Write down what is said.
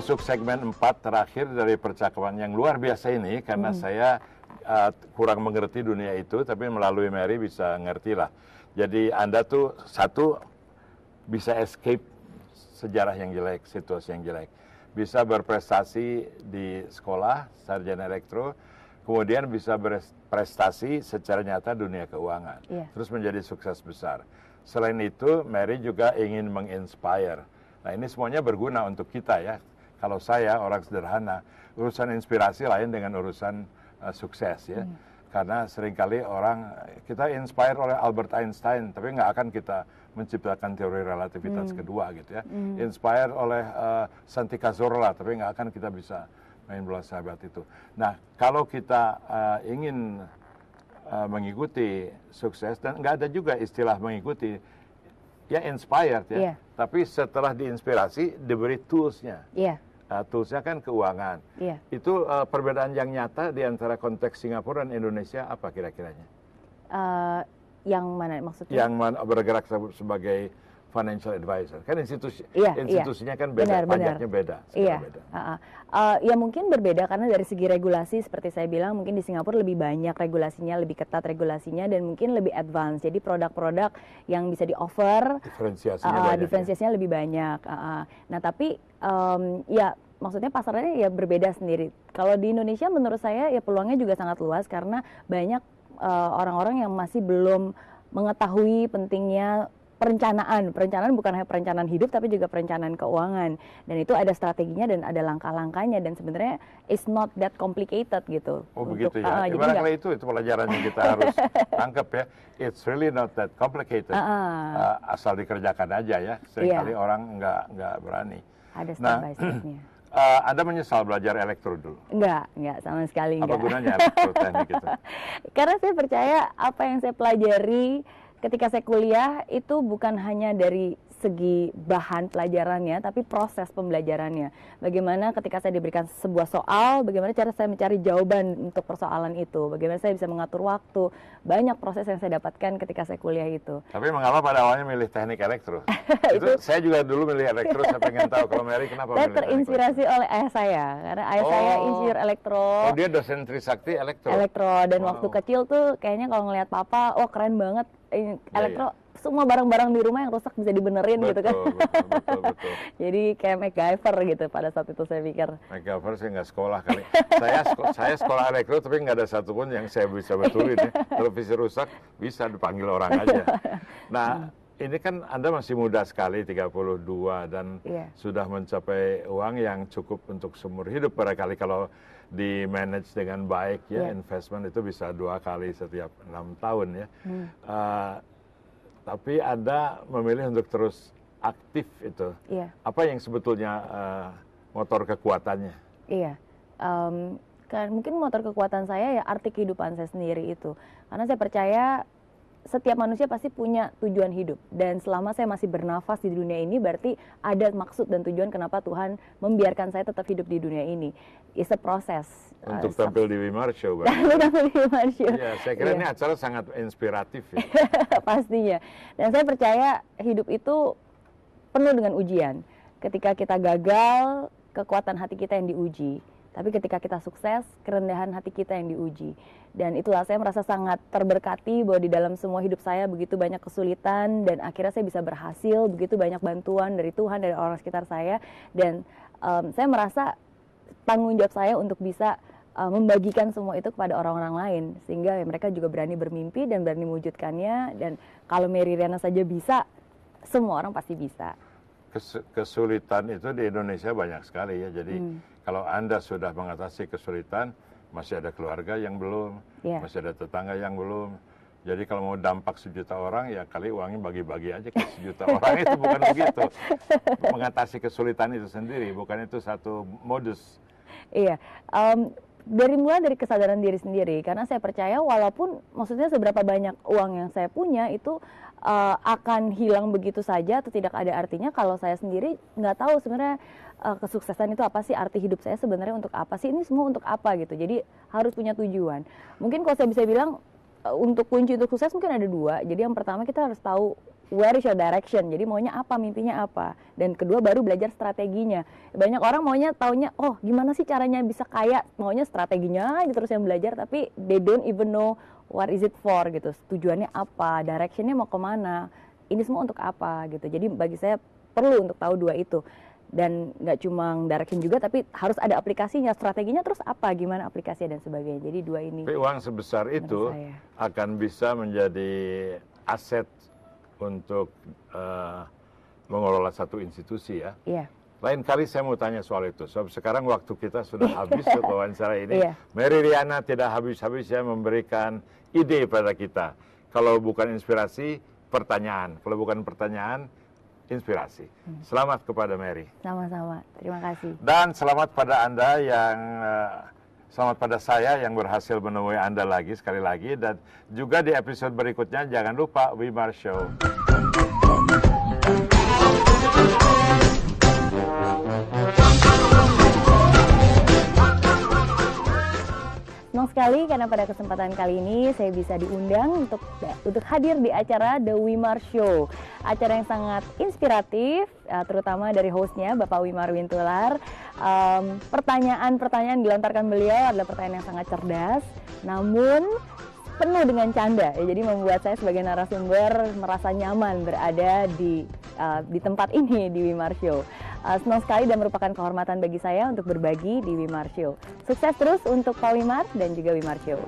masuk segmen 4 terakhir dari percakapan yang luar biasa ini, karena saya kurang mengerti dunia itu, tapi melalui Mary bisa ngerti lah. Jadi Anda tuh satu, bisa escape sejarah yang jelek, situasi yang jelek. Bisa berprestasi di sekolah, sarjana elektro, kemudian bisa berprestasi secara nyata dunia keuangan. Terus menjadi sukses besar. Selain itu, Mary juga ingin menginspire. Nah, ini semuanya berguna untuk kita ya. Kalau saya orang sederhana, urusan inspirasi lain dengan urusan sukses ya. Karena seringkali orang, kita inspire oleh Albert Einstein, tapi nggak akan kita menciptakan teori relativitas kedua gitu ya. Inspire oleh Santi Cazorla, tapi nggak akan kita bisa main bola sahabat itu. Nah, kalau kita ingin mengikuti sukses, dan nggak ada juga istilah mengikuti, ya inspired ya. Tapi setelah diinspirasi, diberi toolsnya. Toolsnya kan keuangan. Itu perbedaan yang nyata di antara konteks Singapura dan Indonesia apa kira-kiranya? Yang mana maksudnya? Yang bergerak sebagai financial advisor. Kan institusinya kan beda, pajaknya beda. Beda. Ya mungkin berbeda karena dari segi regulasi seperti saya bilang, mungkin di Singapura lebih banyak regulasinya, lebih ketat regulasinya, dan mungkin lebih advance. Jadi produk-produk yang bisa di-offer, diferensiasinya lebih banyak. Nah tapi ya maksudnya pasarnya ya berbeda sendiri. Kalau di Indonesia menurut saya ya peluangnya juga sangat luas karena banyak orang-orang yang masih belum mengetahui pentingnya perencanaan bukan hanya perencanaan hidup tapi juga perencanaan keuangan, dan itu ada strateginya dan ada langkah-langkahnya, dan sebenarnya it's not that complicated gitu. Begitu ya. Barangkali itu pelajaran yang kita harus tangkap ya. It's really not that complicated. Asal dikerjakan aja ya. Seringkali orang nggak berani. Ada step by step-nya. Anda menyesal belajar elektro dulu? Enggak sama sekali enggak. Apa gunanya elektroteknik itu? Karena saya percaya apa yang saya pelajari ketika saya kuliah itu bukan hanya dari segi bahan pelajarannya, tapi proses pembelajarannya. Bagaimana ketika saya diberikan sebuah soal, bagaimana cara saya mencari jawaban untuk persoalan itu, bagaimana saya bisa mengatur waktu, banyak proses yang saya dapatkan ketika saya kuliah itu. Tapi mengapa pada awalnya milih teknik elektro? itu saya juga dulu milih elektro, saya pengen tahu kalau Mary kenapa saya milih terinspirasi oleh ayah saya, karena ayah saya insinyur elektro. Dia dosen Trisakti elektro? Elektro, dan waktu kecil tuh kayaknya kalau ngelihat papa, keren banget elektro. Semua barang-barang di rumah yang rusak bisa dibenerin gitu kan. Betul. Jadi kayak MacGyver gitu pada saat itu saya pikir. MacGyver saya nggak sekolah kali. saya sekolah elektro tapi nggak ada satupun yang saya bisa betulin ya. Televisi rusak bisa dipanggil orang aja. Nah, ini kan Anda masih muda sekali, 32, dan sudah mencapai uang yang cukup untuk seumur hidup. Barangkali kalau di manage dengan baik ya, investment itu bisa 2 kali setiap 6 tahun ya. Tapi Anda memilih untuk terus aktif itu. Apa yang sebetulnya motor kekuatannya? Kan mungkin motor kekuatan saya ya arti kehidupan saya sendiri itu. Karena saya percaya setiap manusia pasti punya tujuan hidup, dan selama saya masih bernafas di dunia ini berarti ada maksud dan tujuan kenapa Tuhan membiarkan saya tetap hidup di dunia ini. It's a process. Untuk tampil di Wimar Show. Tampil di Wimar Show. Ya, saya kira ini acara sangat inspiratif ya. Pastinya. Dan saya percaya hidup itu penuh dengan ujian. Ketika kita gagal, kekuatan hati kita yang diuji. Tapi ketika kita sukses, kerendahan hati kita yang diuji. Dan itulah saya merasa sangat terberkati bahwa di dalam semua hidup saya begitu banyak kesulitan, dan akhirnya saya bisa berhasil, begitu banyak bantuan dari Tuhan, dari orang sekitar saya. Dan saya merasa tanggung jawab saya untuk bisa membagikan semua itu kepada orang-orang lain. Sehingga mereka juga berani bermimpi dan berani mewujudkannya. Dan kalau Mary Riana saja bisa, semua orang pasti bisa. Kesulitan itu di Indonesia banyak sekali ya. Jadi kalau Anda sudah mengatasi kesulitan, masih ada keluarga yang belum, masih ada tetangga yang belum. Jadi kalau mau dampak 1 juta orang, ya kali uangnya bagi-bagi aja ke 1 juta orang. Itu bukan begitu. Mengatasi kesulitan itu sendiri, bukan itu satu modus. Mulai dari kesadaran diri sendiri, karena saya percaya walaupun maksudnya seberapa banyak uang yang saya punya itu akan hilang begitu saja atau tidak ada artinya kalau saya sendiri nggak tahu sebenarnya kesuksesan itu apa sih, arti hidup saya sebenarnya untuk apa sih, ini semua untuk apa gitu. Jadi harus punya tujuan. Mungkin kalau saya bisa bilang untuk kunci untuk sukses mungkin ada 2. Jadi yang pertama kita harus tahu where is your direction, jadi maunya apa, mimpinya apa. Dan kedua baru belajar strateginya. Banyak orang maunya taunya, oh gimana sih caranya bisa kaya, maunya strateginya aja terus yang belajar, tapi they don't even know what is it for gitu, tujuannya apa, directionnya mau kemana, ini semua untuk apa gitu. Jadi bagi saya perlu untuk tahu dua itu. Dan nggak cuma direction juga, tapi harus ada aplikasinya, strateginya terus apa, gimana aplikasinya dan sebagainya. Jadi dua ini. Tapi uang sebesar itu akan bisa menjadi aset untuk mengelola satu institusi ya. Iya. Lain kali saya mau tanya soal itu. Sebab sekarang waktu kita sudah habis untuk wawancara ini. Mary Riana tidak habis-habisnya memberikan ide pada kita. Kalau bukan inspirasi, pertanyaan. Kalau bukan pertanyaan, inspirasi. Selamat kepada Mary. Sama-sama, terima kasih. Dan selamat pada Anda yang, selamat pada saya yang berhasil menemui Anda lagi, sekali lagi. Dan juga di episode berikutnya, jangan lupa Wimar Show. Senang sekali karena pada kesempatan kali ini saya bisa diundang untuk hadir di acara The Wimar Show. Acara yang sangat inspiratif, terutama dari hostnya Bapak Wimar Wintular. Pertanyaan-pertanyaan dilontarkan beliau adalah pertanyaan yang sangat cerdas, namun penuh dengan canda. Jadi membuat saya sebagai narasumber merasa nyaman berada di tempat ini di Wimar Show. Senang sekali dan merupakan kehormatan bagi saya untuk berbagi di Wimar Show. Sukses terus untuk Pak Wimar dan juga Wimar Show.